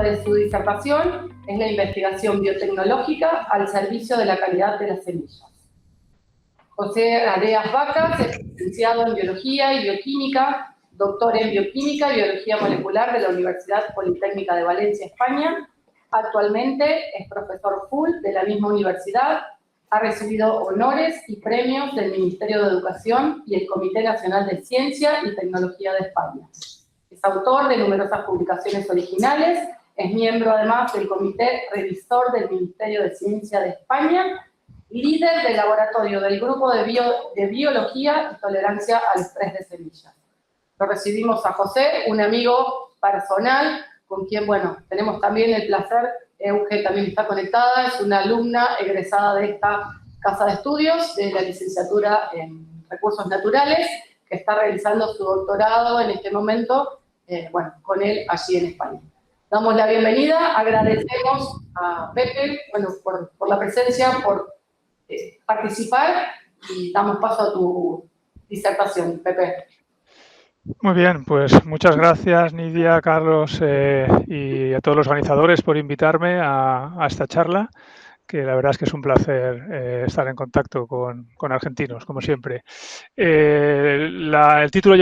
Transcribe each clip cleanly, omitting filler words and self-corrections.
de su disertación es la investigación biotecnológica al servicio de la calidad de las semillas. José Areas Vacas es licenciado en Biología y Bioquímica, doctor en Bioquímica y Biología Molecular de la Universidad Politécnica de Valencia, España. Actualmente es profesor full de la misma universidad. Ha recibido honores y premios del Ministerio de Educación y el Comité Nacional de Ciencia y Tecnología de España. Es autor de numerosas publicaciones originales, es miembro además del Comité Revisor del Ministerio de Ciencia de España, líder del laboratorio del Grupo de Biología y Tolerancia al Estrés de Semillas. Lo recibimos a José, un amigo personal, con quien, bueno, tenemos también el placer, Euge también está conectada, es una alumna egresada de esta casa de estudios, de la licenciatura en Recursos Naturales, que está realizando su doctorado en este momento, bueno, con él allí en España. Damos la bienvenida, agradecemos a Pepe, bueno, por la presencia, por participar, y damos paso a tu disertación, Pepe. Muy bien, pues muchas gracias, Nidia, Carlos y a todos los organizadores por invitarme a esta charla, que la verdad es que es un placer estar en contacto con argentinos, como siempre. El título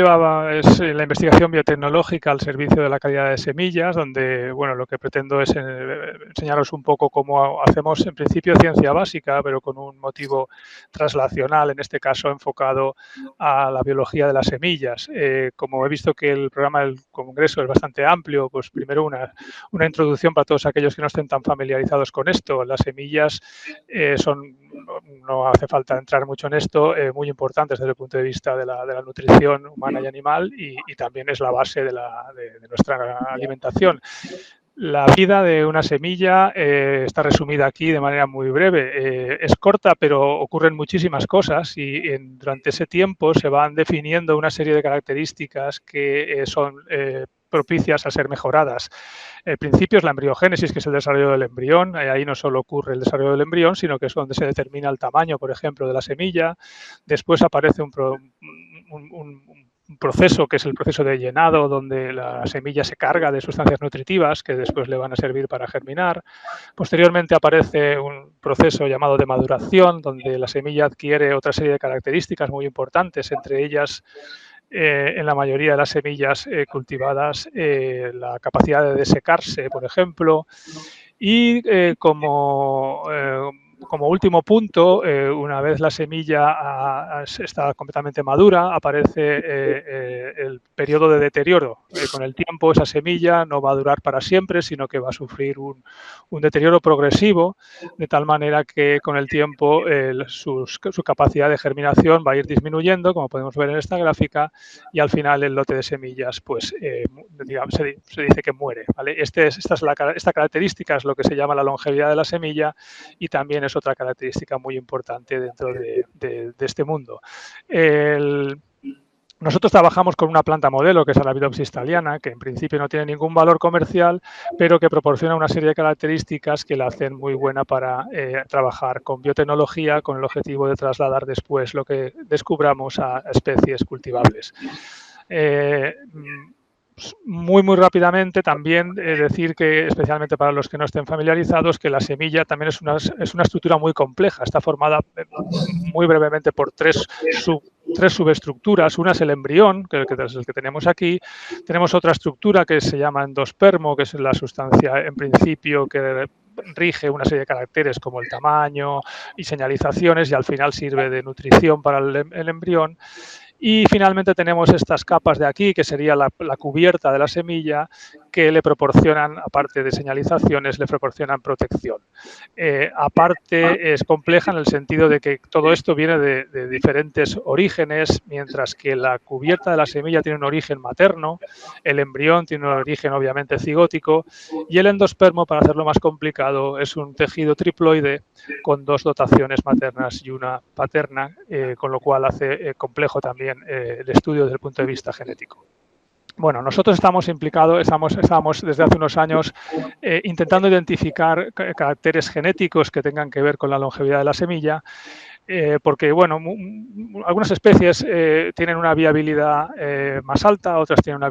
es la investigación biotecnológica al servicio de la calidad de semillas, donde, bueno, lo que pretendo es enseñaros un poco cómo hacemos, en principio, ciencia básica, pero con un motivo translacional, en este caso enfocado a la biología de las semillas. Como he visto que el programa del Congreso es bastante amplio, pues primero una introducción para todos aquellos que no estén tan familiarizados con esto. Las semillas son, no hace falta entrar mucho en esto, muy importantes desde el punto de vista de la nutrición humana y animal, y también es la base de nuestra alimentación. La vida de una semilla está resumida aquí de manera muy breve. Es corta, pero ocurren muchísimas cosas y durante ese tiempo se van definiendo una serie de características que son propicias a ser mejoradas. El principio es la embriogénesis, que es el desarrollo del embrión. Ahí no solo ocurre el desarrollo del embrión, sino que es donde se determina el tamaño, por ejemplo, de la semilla. Después aparece un proceso que es el proceso de llenado, donde la semilla se carga de sustancias nutritivas que después le van a servir para germinar. Posteriormente aparece un proceso llamado de maduración, donde la semilla adquiere otra serie de características muy importantes, entre ellas en la mayoría de las semillas cultivadas la capacidad de desecarse, por ejemplo, y como último punto, una vez la semilla está completamente madura, aparece el periodo de deterioro. Con el tiempo esa semilla no va a durar para siempre, sino que va a sufrir un deterioro progresivo, de tal manera que con el tiempo su capacidad de germinación va a ir disminuyendo, como podemos ver en esta gráfica, y al final el lote de semillas, pues, digamos, se dice que muere, ¿vale? Esta característica es lo que se llama la longevidad de la semilla, y también es otra característica muy importante dentro de este mundo. Nosotros trabajamos con una planta modelo, que es Arabidopsis thaliana, que en principio no tiene ningún valor comercial, pero que proporciona una serie de características que la hacen muy buena para trabajar con biotecnología, con el objetivo de trasladar después lo que descubramos a especies cultivables. Muy rápidamente también decir que, especialmente para los que no estén familiarizados, que la semilla también es una estructura muy compleja. Está formada muy brevemente por tres subestructuras. Una es el embrión, que es el que tenemos aquí. Tenemos otra estructura que se llama endospermo, que es la sustancia en principio que rige una serie de caracteres como el tamaño y señalizaciones, y al final sirve de nutrición para el embrión. Y finalmente tenemos estas capas de aquí, que sería la cubierta de la semilla, que le proporcionan, aparte de señalizaciones, le proporcionan protección. Aparte, es compleja en el sentido de que todo esto viene de diferentes orígenes, mientras que la cubierta de la semilla tiene un origen materno, el embrión tiene un origen obviamente cigótico, y el endospermo, para hacerlo más complicado, es un tejido triploide con dos dotaciones maternas y una paterna, con lo cual hace complejo también el estudio desde el punto de vista genético. Bueno, nosotros estamos desde hace unos años intentando identificar caracteres genéticos que tengan que ver con la longevidad de la semilla. porque, bueno, algunas especies tienen una viabilidad más alta, otras tienen una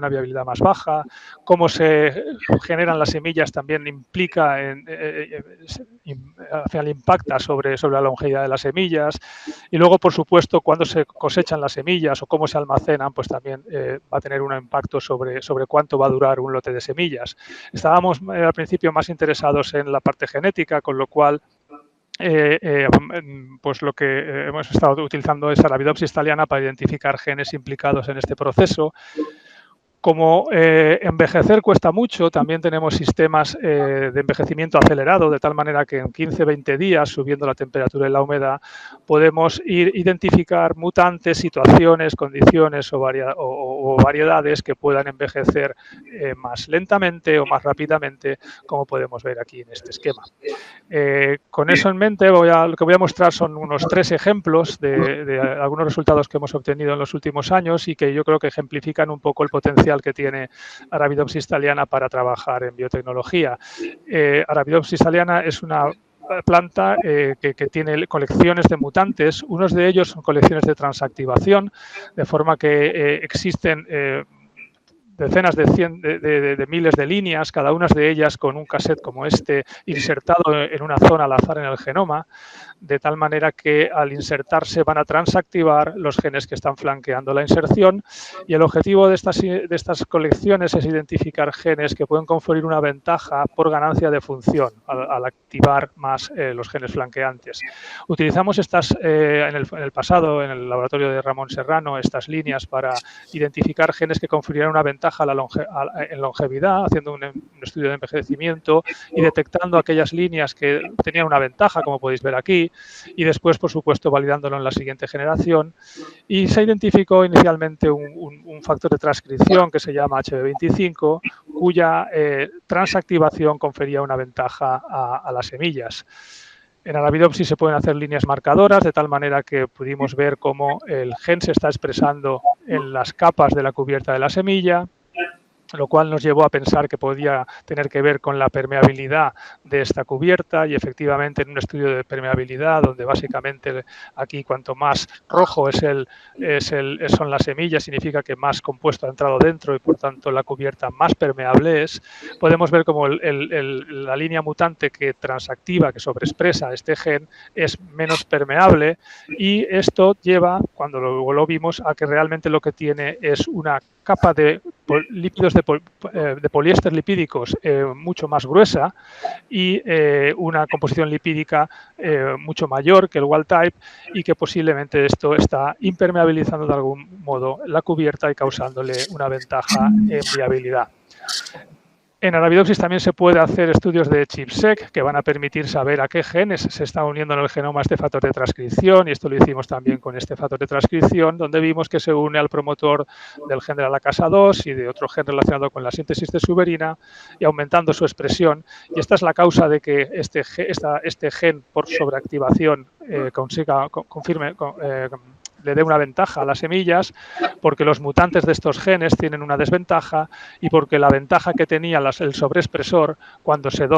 viabilidad más baja. Cómo se generan las semillas también implica, al final impacta sobre la longevidad de las semillas. Y luego, por supuesto, cuando se cosechan las semillas o cómo se almacenan, pues también va a tener un impacto sobre cuánto va a durar un lote de semillas. Estábamos al principio más interesados en la parte genética, con lo cual pues lo que hemos estado utilizando es Arabidopsis thaliana para identificar genes implicados en este proceso. Como envejecer cuesta mucho, también tenemos sistemas de envejecimiento acelerado, de tal manera que en 15-20 días, subiendo la temperatura y la humedad, podemos identificar mutantes, situaciones, condiciones o variedades que puedan envejecer más lentamente o más rápidamente, como podemos ver aquí en este esquema. Con eso en mente, lo que voy a mostrar son unos 3 ejemplos de algunos resultados que hemos obtenido en los últimos años y que yo creo que ejemplifican un poco el potencial que tiene Arabidopsis thaliana para trabajar en biotecnología. Arabidopsis thaliana es una planta que tiene colecciones de mutantes. Unos de ellos son colecciones de transactivación, de forma que existen decenas de miles de líneas, cada una de ellas con un cassette como este insertado en una zona al azar en el genoma, de tal manera que al insertarse van a transactivar los genes que están flanqueando la inserción, y el objetivo de estas colecciones es identificar genes que pueden conferir una ventaja por ganancia de función al activar más los genes flanqueantes. Utilizamos estas en el pasado, en el laboratorio de Ramón Serrano, estas líneas para identificar genes que conferirán una ventaja en longevidad, haciendo un estudio de envejecimiento y detectando aquellas líneas que tenían una ventaja, como podéis ver aquí, y después, por supuesto, validándolo en la siguiente generación. Y se identificó inicialmente un factor de transcripción que se llama HB25, cuya transactivación confería una ventaja a las semillas. En Arabidopsis se pueden hacer líneas marcadoras, de tal manera que pudimos ver cómo el gen se está expresando en las capas de la cubierta de la semilla, lo cual nos llevó a pensar que podía tener que ver con la permeabilidad de esta cubierta, y efectivamente en un estudio de permeabilidad, donde básicamente aquí cuanto más rojo son las semillas, significa que más compuesto ha entrado dentro y por tanto la cubierta más permeable es, podemos ver como la línea mutante que transactiva, que sobreexpresa este gen, es menos permeable, y esto lleva, cuando luego lo vimos, a que realmente lo que tiene es una capa de lípidos de poliéster lipídicos mucho más gruesa y una composición lipídica mucho mayor que el wild type, y que posiblemente esto está impermeabilizando de algún modo la cubierta y causándole una ventaja en viabilidad. En Arabidopsis también se puede hacer estudios de ChIP-seq que van a permitir saber a qué genes se está uniendo en el genoma este factor de transcripción, y esto lo hicimos también con este factor de transcripción, donde vimos que se une al promotor del gen de la lacasa 2 y de otro gen relacionado con la síntesis de suberina, y aumentando su expresión. Y esta es la causa de que este gen por sobreactivación le dé una ventaja a las semillas, porque los mutantes de estos genes tienen una desventaja, y porque la ventaja que tenía el sobreexpresor, cuando se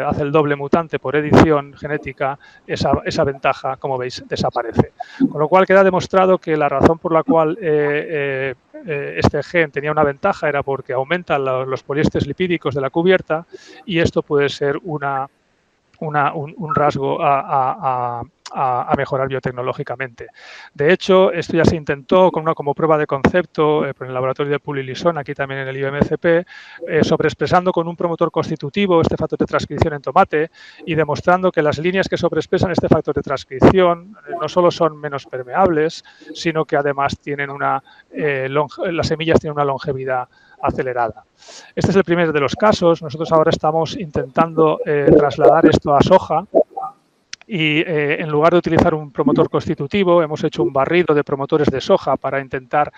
hace el doble mutante por edición genética, esa ventaja, como veis, desaparece. Con lo cual queda demostrado que la razón por la cual este gen tenía una ventaja era porque aumenta los poliésteres lipídicos de la cubierta, y esto puede ser un rasgo a mejorar biotecnológicamente. De hecho, esto ya se intentó como prueba de concepto en el laboratorio de Puli Lison, aquí también en el IBMCP, sobreexpresando con un promotor constitutivo este factor de transcripción en tomate, y demostrando que las líneas que sobreexpresan este factor de transcripción no solo son menos permeables, sino que además tienen las semillas tienen una longevidad acelerada. Este es el primer de los casos. Nosotros ahora estamos intentando trasladar esto a soja, y en lugar de utilizar un promotor constitutivo, hemos hecho un barrido de promotores de soja para intentar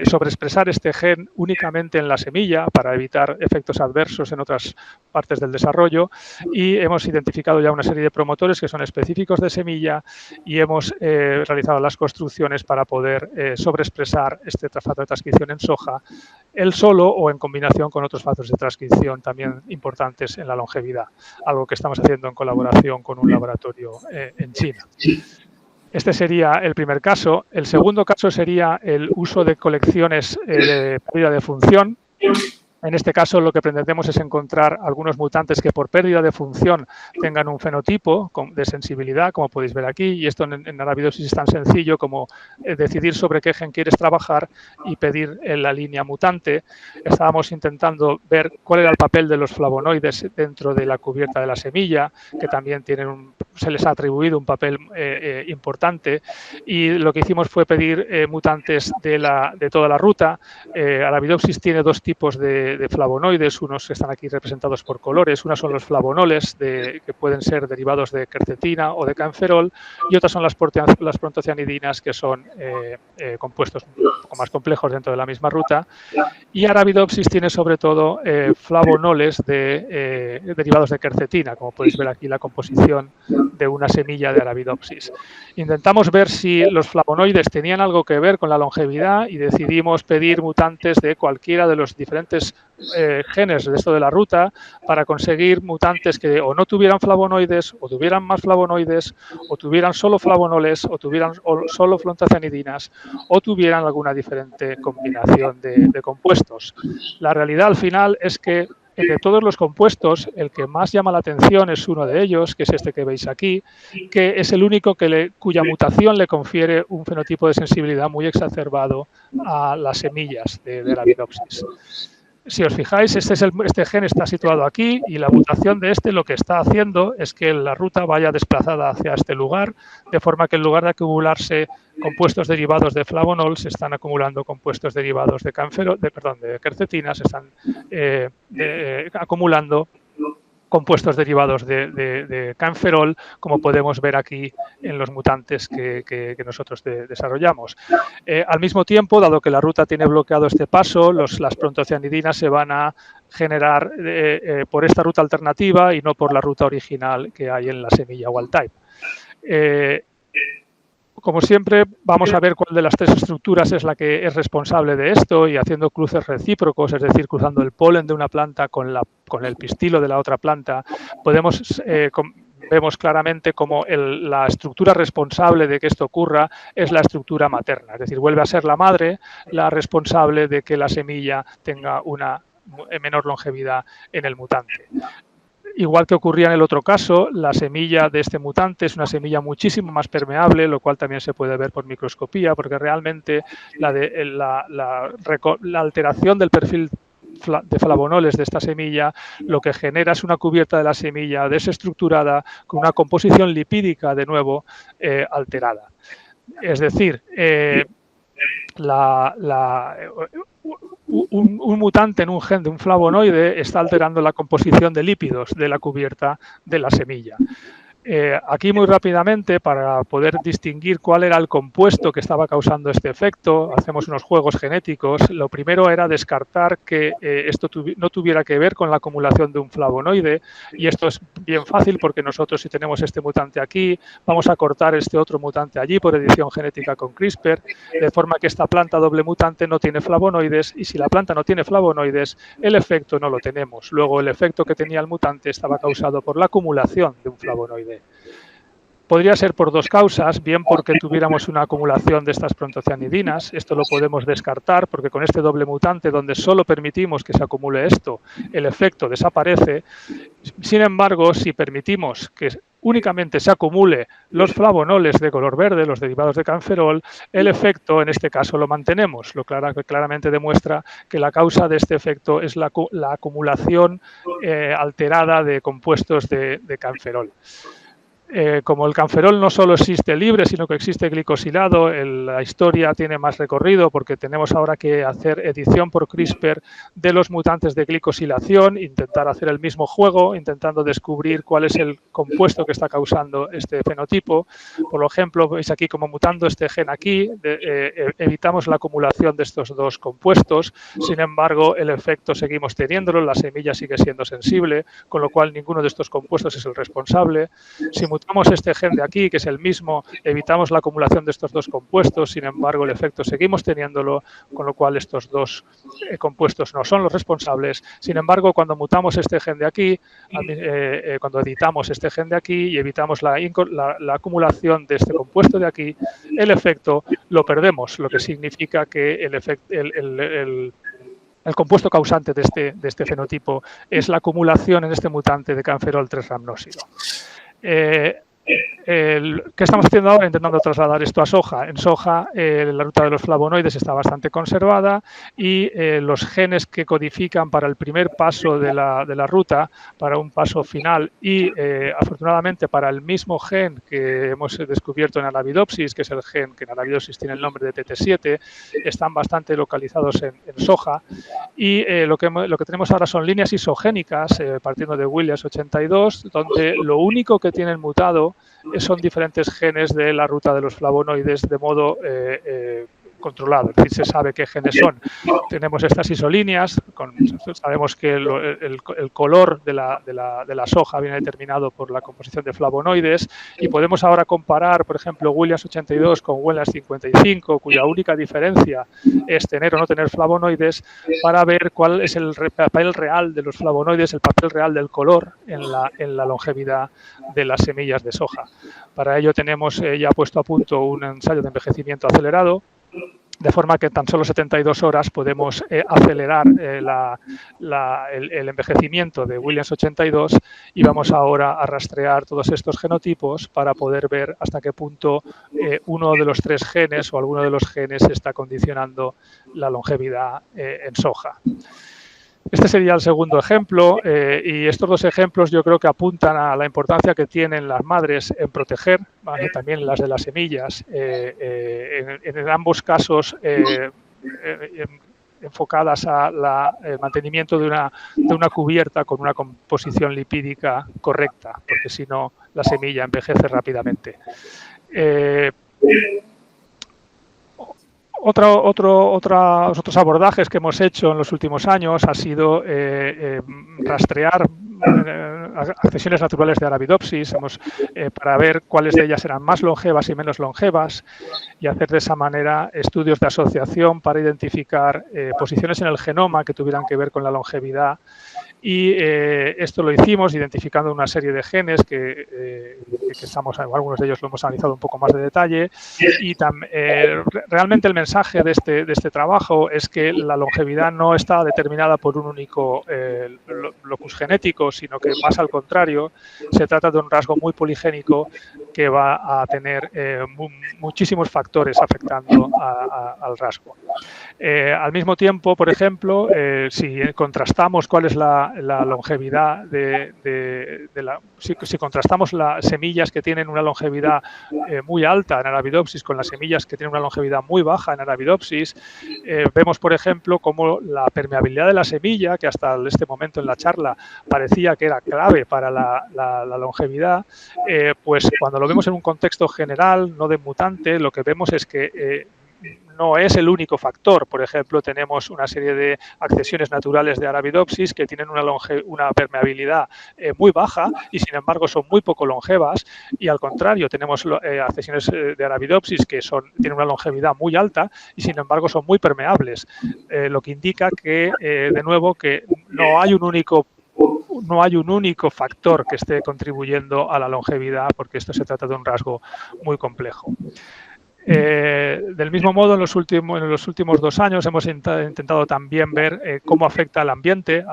sobreexpresar este gen únicamente en la semilla, para evitar efectos adversos en otras partes del desarrollo, y hemos identificado ya una serie de promotores que son específicos de semilla, y hemos realizado las construcciones para poder sobreexpresar este factor de transcripción en soja, él solo o en combinación con otros factores de transcripción también importantes en la longevidad, algo que estamos haciendo en colaboración con un laboratorio en China. Este sería el primer caso. El segundo caso sería el uso de colecciones de pérdida de función. En este caso, lo que pretendemos es encontrar algunos mutantes que por pérdida de función tengan un fenotipo de sensibilidad, como podéis ver aquí, y esto en Arabidopsis es tan sencillo como decidir sobre qué gen quieres trabajar y pedir la línea mutante. Estábamos intentando ver cuál era el papel de los flavonoides dentro de la cubierta de la semilla, que también se les ha atribuido un papel importante, y lo que hicimos fue pedir mutantes de toda la ruta. Arabidopsis tiene dos tipos de flavonoides, unos están aquí representados por colores, unas son los flavonoles que pueden ser derivados de quercetina o de canferol, y otras son las prontocianidinas, que son compuestos un poco más complejos dentro de la misma ruta, y Arabidopsis tiene sobre todo flavonoles derivados de quercetina, como podéis ver aquí la composición de una semilla de Arabidopsis. Intentamos ver si los flavonoides tenían algo que ver con la longevidad y decidimos pedir mutantes de cualquiera de los diferentes genes de esto de la ruta para conseguir mutantes que o no tuvieran flavonoides, o tuvieran más flavonoides, o tuvieran solo flavonoles, o tuvieran solo prontocianidinas, o tuvieran alguna diferente combinación de compuestos. La realidad al final es que de todos los compuestos, el que más llama la atención es uno de ellos, que es este que veis aquí, que es el único cuya mutación le confiere un fenotipo de sensibilidad muy exacerbado a las semillas de Arabidopsis. Si os fijáis, este gen está situado aquí, y la mutación de lo que está haciendo es que la ruta vaya desplazada hacia este lugar, de forma que en lugar de acumularse compuestos derivados de flavonol, se están acumulando compuestos derivados de quercetina, se están acumulando compuestos derivados de canferol, como podemos ver aquí en los mutantes que nosotros desarrollamos. Al mismo tiempo, dado que la ruta tiene bloqueado este paso, las prontocianidinas se van a generar por esta ruta alternativa y no por la ruta original que hay en la semilla wild type. Como siempre, vamos a ver cuál de las tres estructuras es la que es responsable de esto, y haciendo cruces recíprocos, es decir, cruzando el polen de una planta con el pistilo de la otra planta, vemos claramente cómo la estructura responsable de que esto ocurra es la estructura materna, es decir, vuelve a ser la madre la responsable de que la semilla tenga una menor longevidad en el mutante. Igual que ocurría en el otro caso, la semilla de este mutante es una semilla muchísimo más permeable, lo cual también se puede ver por microscopía, porque realmente la alteración del perfil de flavonoles de esta semilla lo que genera es una cubierta de la semilla desestructurada con una composición lipídica de nuevo alterada. Es decir, un mutante en un gen de un flavonoide está alterando la composición de lípidos de la cubierta de la semilla. Aquí muy rápidamente, para poder distinguir cuál era el compuesto que estaba causando este efecto, hacemos unos juegos genéticos. Lo primero era descartar que esto no tuviera que ver con la acumulación de un flavonoide, y esto es bien fácil porque nosotros, si tenemos este mutante aquí, vamos a cortar este otro mutante allí por edición genética con CRISPR, de forma que esta planta doble mutante no tiene flavonoides, y si la planta no tiene flavonoides, el efecto no lo tenemos. Luego, el efecto que tenía el mutante estaba causado por la acumulación de un flavonoide. Podría ser por dos causas, bien porque tuviéramos una acumulación de estas prontocianidinas. Esto lo podemos descartar porque con este doble mutante, donde solo permitimos que se acumule esto, el efecto desaparece. Sin embargo, si permitimos que únicamente se acumule los flavonoles de color verde, los derivados de canferol, el efecto en este caso lo mantenemos, lo que claramente demuestra que la causa de este efecto es la acumulación alterada de compuestos de canferol. Como el canferol no solo existe libre, sino que existe glicosilado, la historia tiene más recorrido porque tenemos ahora que hacer edición por CRISPR de los mutantes de glicosilación, intentar hacer el mismo juego, intentando descubrir cuál es el compuesto que está causando este fenotipo. Por ejemplo, veis aquí como mutando este gen aquí, evitamos la acumulación de estos dos compuestos. Sin embargo, el efecto seguimos teniéndolo, la semilla sigue siendo sensible, con lo cual ninguno de estos compuestos es el responsable. Si mutamos mutamos este gen de aquí, que es el mismo, evitamos la acumulación de estos dos compuestos, sin embargo el efecto seguimos teniéndolo, con lo cual estos dos compuestos no son los responsables. Sin embargo, cuando mutamos este gen de aquí, cuando editamos este gen de aquí y evitamos la acumulación de este compuesto de aquí, el efecto lo perdemos, lo que significa que el compuesto causante de este fenotipo es la acumulación en este mutante de canferol 3-ramnósido. ¿Qué estamos haciendo ahora? Intentando trasladar esto a soja. En soja la ruta de los flavonoides está bastante conservada y los genes que codifican para el primer paso de la ruta, para un paso final y afortunadamente para el mismo gen que hemos descubierto en Arabidopsis, que es el gen que en Arabidopsis tiene el nombre de TT7, están bastante localizados en soja y lo que tenemos ahora son líneas isogénicas partiendo de Williams 82, donde lo único que tienen mutado son diferentes genes de la ruta de los flavonoides de modo controlado, es decir, se sabe qué genes son. Tenemos estas isolíneas, sabemos que el color de la soja viene determinado por la composición de flavonoides y podemos ahora comparar, por ejemplo, Williams 82 con Williams 55, cuya única diferencia es tener o no tener flavonoides, para ver cuál es el papel real de los flavonoides, el papel real del color en la longevidad de las semillas de soja. Para ello tenemos ya puesto a punto un ensayo de envejecimiento acelerado, de forma que en tan solo 72 horas podemos acelerar el envejecimiento de Williams 82 y vamos ahora a rastrear todos estos genotipos para poder ver hasta qué punto uno de los tres genes o alguno de los genes está condicionando la longevidad en soja. Este sería el segundo ejemplo y estos dos ejemplos yo creo que apuntan a la importancia que tienen las madres en proteger, ¿vale? También las de las semillas, en ambos casos enfocadas al mantenimiento de una cubierta con una composición lipídica correcta, porque si no la semilla envejece rápidamente. Otros abordajes que hemos hecho en los últimos años ha sido rastrear accesiones naturales de Arabidopsis para ver cuáles de ellas eran más longevas y menos longevas y hacer de esa manera estudios de asociación para identificar posiciones en el genoma que tuvieran que ver con la longevidad. Y esto lo hicimos identificando una serie de genes que algunos de ellos lo hemos analizado un poco más de detalle y realmente el mensaje de este trabajo es que la longevidad no está determinada por un único locus genético, sino que más al contrario, se trata de un rasgo muy poligénico que va a tener muchísimos factores afectando al rasgo. Al mismo tiempo, por ejemplo, si contrastamos cuál es la longevidad si contrastamos las semillas que tienen una longevidad muy alta en Arabidopsis con las semillas que tienen una longevidad muy baja en Arabidopsis, vemos, por ejemplo, cómo la permeabilidad de la semilla, que hasta este momento en la charla parecía que era clave para la longevidad, pues cuando lo vemos en un contexto general, no de mutante, lo que vemos es que no es el único factor. Por ejemplo, tenemos una serie de accesiones naturales de Arabidopsis que tienen una permeabilidad muy baja y, sin embargo, son muy poco longevas. Y, al contrario, tenemos accesiones de Arabidopsis que tienen una longevidad muy alta y, sin embargo, son muy permeables. Lo que indica que, de nuevo, que no hay un único factor que esté contribuyendo a la longevidad, porque esto se trata de un rasgo muy complejo. Del mismo modo, en los últimos 2 años hemos intentado también ver cómo afecta al ambiente,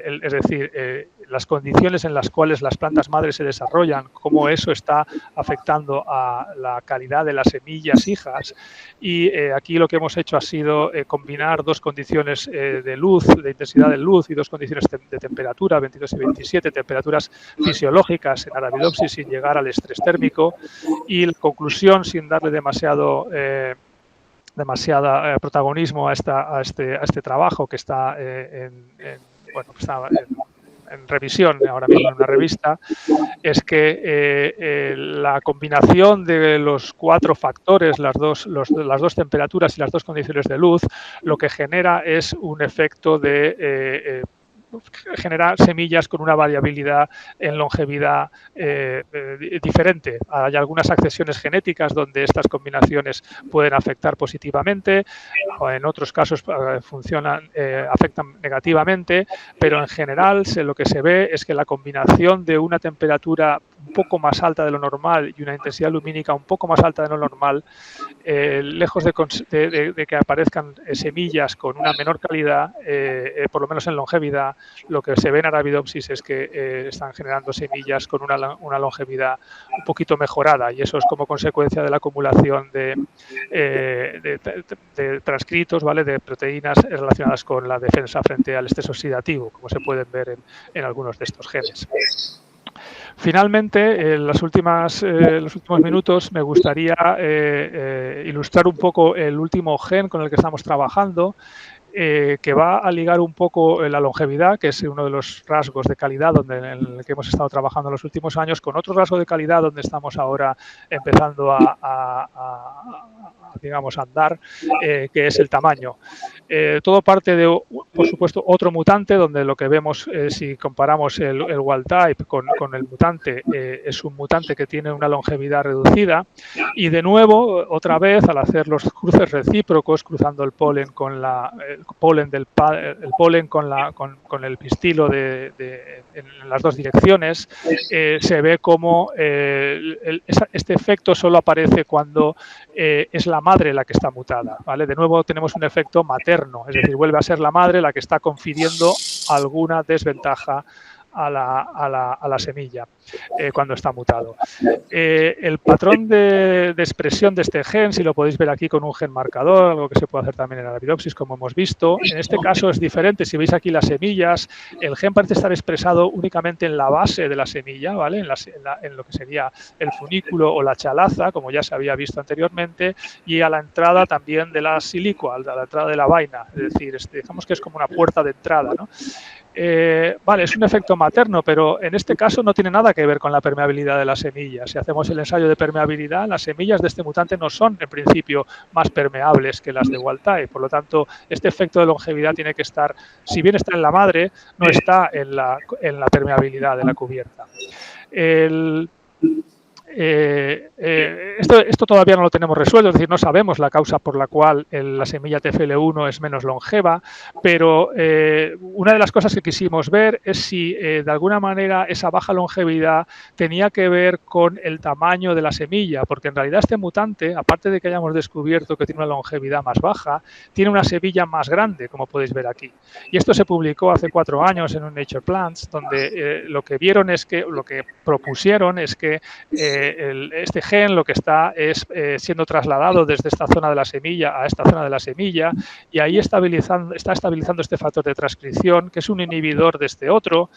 es decir, las condiciones en las cuales las plantas madres se desarrollan, cómo eso está afectando a la calidad de las semillas hijas. Y aquí lo que hemos hecho ha sido combinar 2 condiciones de luz, de intensidad de luz, y 2 condiciones de temperatura, 22 y 27, temperaturas fisiológicas en Arabidopsis sin llegar al estrés térmico. Y la conclusión, sin darle demasiado protagonismo a este trabajo que está en revisión ahora mismo en una revista, es que la combinación de los 4 factores, las dos temperaturas y las 2 condiciones de luz, lo que genera es un efecto de genera semillas con una variabilidad en longevidad diferente. Hay algunas accesiones genéticas donde estas combinaciones pueden afectar positivamente, o en otros casos afectan negativamente, pero en general lo que se ve es que la combinación de una temperatura un poco más alta de lo normal y una intensidad lumínica un poco más alta de lo normal, lejos de que aparezcan semillas con una menor calidad, por lo menos en longevidad, lo que se ve en Arabidopsis es que están generando semillas con una longevidad un poquito mejorada, y eso es como consecuencia de la acumulación de transcritos, ¿vale?, de proteínas relacionadas con la defensa frente al estrés oxidativo, como se pueden ver en algunos de estos genes. Finalmente, en los últimos minutos me gustaría ilustrar un poco el último gen con el que estamos trabajando, que va a ligar un poco la longevidad, que es uno de los rasgos de calidad en el que hemos estado trabajando en los últimos años, con otro rasgo de calidad donde estamos ahora empezando digamos, a andar, que es el tamaño. Todo parte de, por supuesto, otro mutante, donde lo que vemos, si comparamos el wild type con el mutante, es un mutante que tiene una longevidad reducida, y de nuevo, otra vez, al hacer los cruces recíprocos, cruzando el polen con el pistilo en las dos direcciones, se ve como este efecto solo aparece cuando es la madre la que está mutada, ¿vale? De nuevo tenemos un efecto materno, es decir, vuelve a ser la madre la que está confiriendo alguna desventaja a la semilla cuando está mutado. El patrón de expresión de este gen, si lo podéis ver aquí con un gen marcador, algo que se puede hacer también en Arabidopsis, como hemos visto, en este caso es diferente. Si veis aquí las semillas, el gen parece estar expresado únicamente en la base de la semilla, ¿vale?, en lo que sería el funículo o la chalaza, como ya se había visto anteriormente, y a la entrada también de la silicua, a la entrada de la vaina, es decir, digamos que es como una puerta de entrada, ¿no? Vale, es un efecto materno, pero en este caso no tiene nada que ver con la permeabilidad de la semilla. Si hacemos el ensayo de permeabilidad, las semillas de este mutante no son, en principio, más permeables que las de wild type. Por lo tanto, este efecto de longevidad tiene que estar, si bien está en la madre, no está en la permeabilidad de la cubierta. Esto todavía no lo tenemos resuelto, es decir, no sabemos la causa por la cual la semilla TFL1 es menos longeva, pero una de las cosas que quisimos ver es si de alguna manera esa baja longevidad tenía que ver con el tamaño de la semilla, porque en realidad este mutante, aparte de que hayamos descubierto que tiene una longevidad más baja, tiene una semilla más grande, como podéis ver aquí. Y esto se publicó hace 4 años en un Nature Plants, donde lo que propusieron es que este gen lo que está es siendo trasladado desde esta zona de la semilla a esta zona de la semilla, y ahí está estabilizando este factor de transcripción, que es un inhibidor de este otro,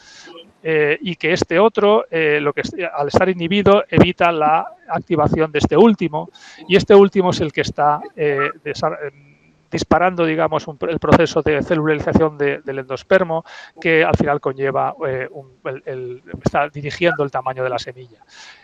y que este otro, al estar inhibido, evita la activación de este último, y este último es el que está disparando, digamos, el proceso de celularización del endospermo, que al final conlleva, está dirigiendo el tamaño de la semilla.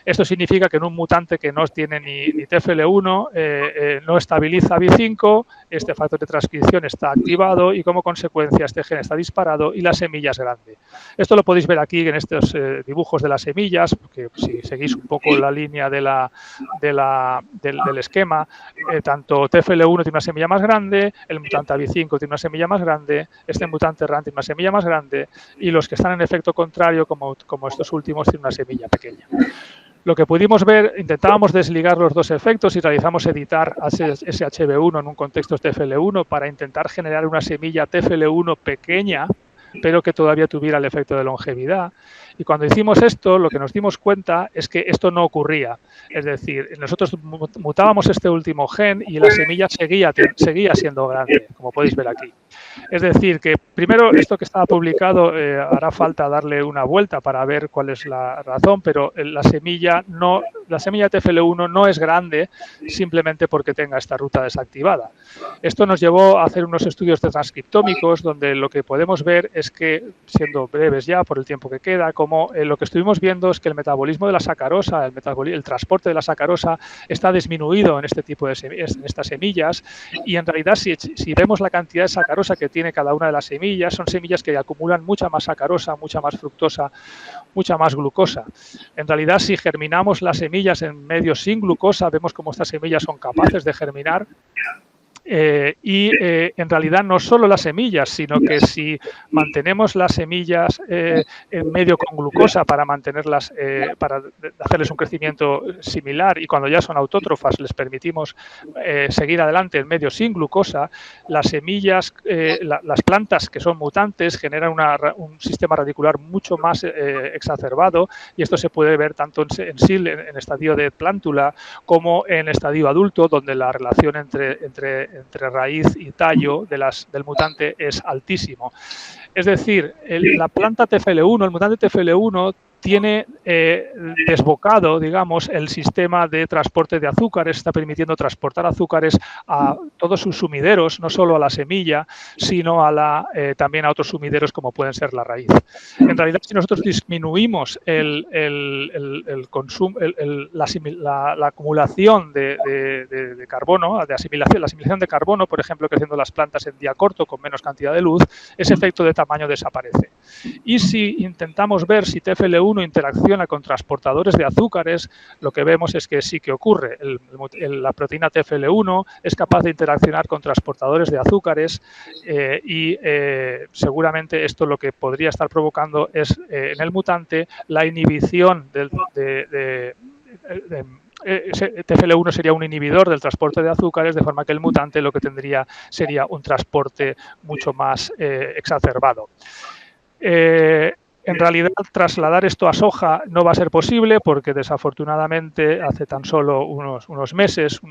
Esto significa que en un mutante que no tiene ni TFL1, no estabiliza B5, este factor de transcripción está activado y como consecuencia este gen está disparado y la semilla es grande. Esto lo podéis ver aquí en estos dibujos de las semillas, que si seguís un poco la línea del esquema, tanto TFL1 tiene una semilla más grande, el mutante AB5 tiene una semilla más grande, este mutante RAN tiene una semilla más grande, y los que están en efecto contrario, como estos últimos, tienen una semilla pequeña. Lo que pudimos ver, intentábamos desligar los dos efectos y realizamos editar SHB1 en un contexto TFL1 para intentar generar una semilla TFL1 pequeña, pero que todavía tuviera el efecto de longevidad. Y cuando hicimos esto, lo que nos dimos cuenta es que esto no ocurría. Es decir, nosotros mutábamos este último gen y la semilla seguía siendo grande, como podéis ver aquí. Es decir, que primero esto que estaba publicado hará falta darle una vuelta para ver cuál es la razón, pero la semilla TFL1 no es grande simplemente porque tenga esta ruta desactivada. Esto nos llevó a hacer unos estudios transcriptómicos donde lo que podemos ver es que, siendo breves ya por el tiempo que queda, cómo lo que estuvimos viendo es que el metabolismo de la sacarosa, el transporte de la sacarosa está disminuido en este tipo de semillas, en estas semillas, y en realidad si vemos la cantidad de sacarosa que tiene cada una de las semillas, son semillas que acumulan mucha más sacarosa, mucha más fructosa, mucha más glucosa. En realidad, si germinamos las semillas en medio sin glucosa, vemos cómo estas semillas son capaces de germinar. En realidad no solo las semillas, sino que si mantenemos las semillas en medio con glucosa para mantenerlas, para hacerles un crecimiento similar, y cuando ya son autótrofas les permitimos seguir adelante en medio sin glucosa, las semillas, las plantas que son mutantes generan un sistema radicular mucho más exacerbado, y esto se puede ver tanto en estadio de plántula como en estadio adulto, donde la relación entre raíz y tallo del mutante es altísimo. Es decir, la planta TFL1, el mutante TFL1, tiene desbocado, digamos, el sistema de transporte de azúcares, está permitiendo transportar azúcares a todos sus sumideros, no solo a la semilla, sino también a otros sumideros como pueden ser la raíz. En realidad, si nosotros disminuimos la acumulación de carbono, la asimilación de carbono, por ejemplo, creciendo las plantas en día corto con menos cantidad de luz, ese efecto de tamaño desaparece. Y si intentamos ver si TFL1 interacciona con transportadores de azúcares, lo que vemos es que sí que ocurre. La proteína TFL1 es capaz de interaccionar con transportadores de azúcares y seguramente esto lo que podría estar provocando es en el mutante la inhibición TFL1 sería un inhibidor del transporte de azúcares, de forma que el mutante lo que tendría sería un transporte mucho más exacerbado. En realidad, trasladar esto a soja no va a ser posible porque, desafortunadamente, hace tan solo unos meses,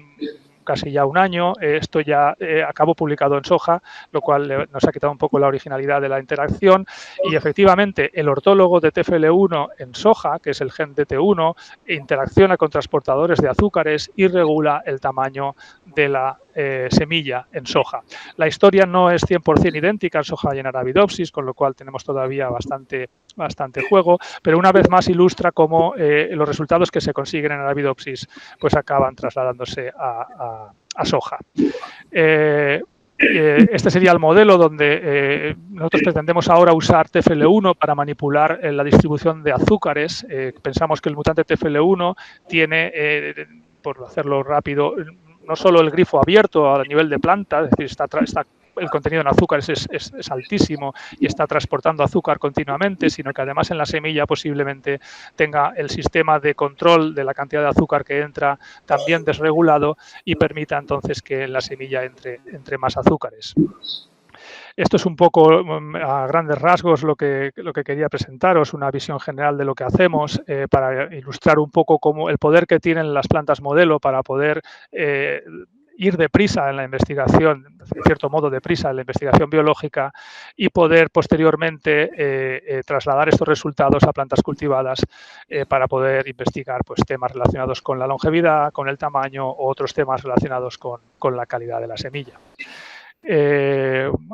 casi ya un año, esto ya acabó publicado en soja, lo cual nos ha quitado un poco la originalidad de la interacción, y efectivamente el ortólogo de TFL1 en soja, que es el gen DT1, interacciona con transportadores de azúcares y regula el tamaño de la semilla en soja. La historia no es 100% idéntica en soja y en Arabidopsis, con lo cual tenemos todavía bastante juego, pero una vez más ilustra cómo los resultados que se consiguen en Arabidopsis pues acaban trasladándose a soja. Este sería el modelo donde nosotros pretendemos ahora usar TFL1 para manipular la distribución de azúcares. Pensamos que el mutante TFL1 tiene, por hacerlo rápido, no solo el grifo abierto a nivel de planta, es decir, el contenido en azúcares es altísimo y está transportando azúcar continuamente, sino que además en la semilla posiblemente tenga el sistema de control de la cantidad de azúcar que entra también desregulado y permita entonces que en la semilla entre más azúcares. Esto es un poco a grandes rasgos lo que quería presentaros, una visión general de lo que hacemos para ilustrar un poco cómo el poder que tienen las plantas modelo para poder ir deprisa en la investigación, de cierto modo deprisa en la investigación biológica, y poder posteriormente trasladar estos resultados a plantas cultivadas para poder investigar pues, temas relacionados con la longevidad, con el tamaño o otros temas relacionados con la calidad de la semilla.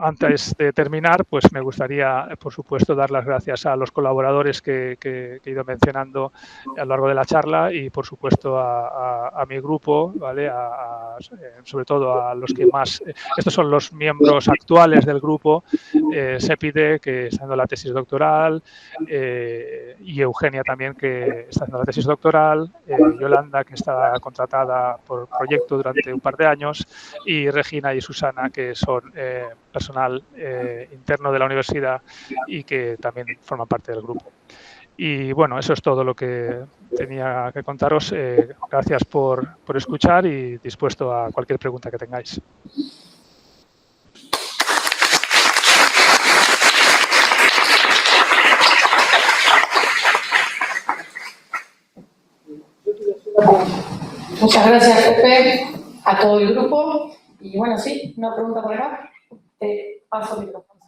Antes de terminar, pues me gustaría, por supuesto, dar las gracias a los colaboradores que he ido mencionando a lo largo de la charla y, por supuesto, a mi grupo, ¿vale? Sobre todo a los que más... estos son los miembros actuales del grupo, Sepide, que está haciendo la tesis doctoral, y Eugenia también, que está haciendo la tesis doctoral, Yolanda, que está contratada por proyecto durante un par de años, y Regina y Susana, que son personal interno de la universidad y que también forman parte del grupo. Y bueno, eso es todo lo que tenía que contaros. Gracias por escuchar y dispuesto a cualquier pregunta que tengáis. Muchas gracias, Pepe, a todo el grupo. Y bueno, sí, una pregunta por acá. Paso el micrófono.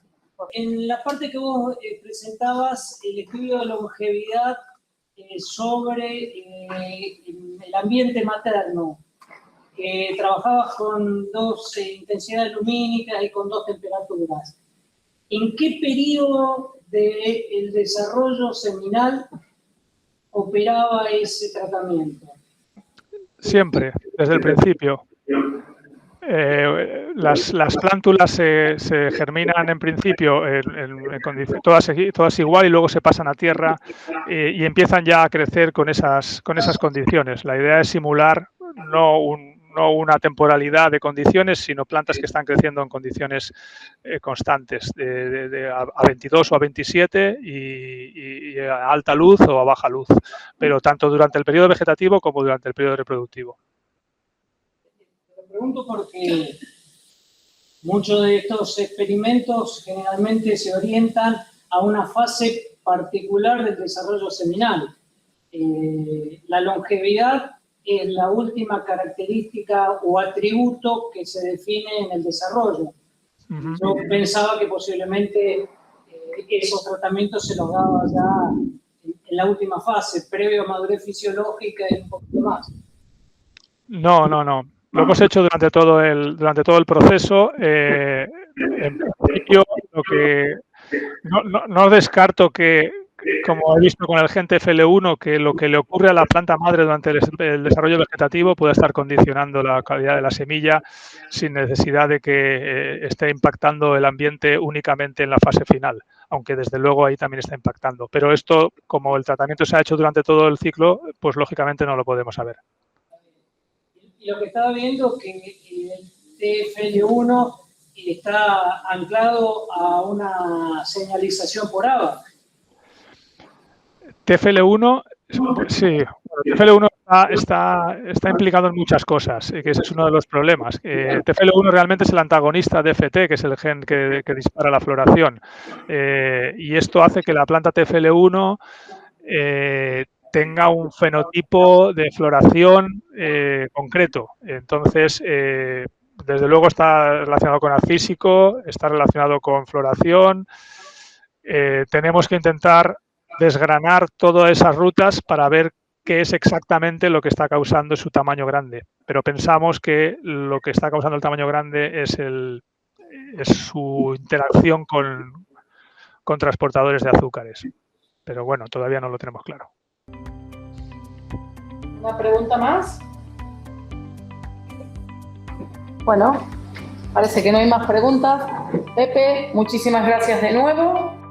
En la parte que vos presentabas, el estudio de longevidad sobre el ambiente materno, trabajabas con 2 intensidades lumínicas y con 2 temperaturas. ¿En qué periodo del desarrollo seminal operaba ese tratamiento? Siempre, desde el principio. Las plántulas se germinan en principio todas igual y luego se pasan a tierra y empiezan ya a crecer con esas condiciones. La idea es simular no una temporalidad de condiciones, sino plantas que están creciendo en condiciones constantes, a 22 o a 27 y a alta luz o a baja luz, pero tanto durante el periodo vegetativo como durante el periodo reproductivo. Pregunto porque muchos de estos experimentos generalmente se orientan a una fase particular del desarrollo seminal. La longevidad es la última característica o atributo que se define en el desarrollo. Yo pensaba que posiblemente esos tratamientos se los daba ya en la última fase, previo a madurez fisiológica y un poquito más. No. Lo hemos hecho durante todo el proceso. En principio, no descarto que, como he visto con el gen TFL1, que lo que le ocurre a la planta madre durante el desarrollo vegetativo puede estar condicionando la calidad de la semilla sin necesidad de que esté impactando el ambiente únicamente en la fase final, aunque desde luego ahí también está impactando. Pero esto, como el tratamiento se ha hecho durante todo el ciclo, pues lógicamente no lo podemos saber. Y lo que estaba viendo es que el TFL1 está anclado a una señalización por ABA. TFL1, sí, TFL1 está implicado en muchas cosas, que ese es uno de los problemas. TFL1 realmente es el antagonista de FT, que es el gen que dispara la floración. Y esto hace que la planta TFL1 tenga un fenotipo de floración concreto. Entonces, desde luego está relacionado con físico, está relacionado con floración. Tenemos que intentar desgranar todas esas rutas para ver qué es exactamente lo que está causando su tamaño grande. Pero pensamos que lo que está causando el tamaño grande es su interacción con transportadores de azúcares. Pero bueno, todavía no lo tenemos claro. ¿Una pregunta más? Bueno, parece que no hay más preguntas. Pepe, muchísimas gracias de nuevo.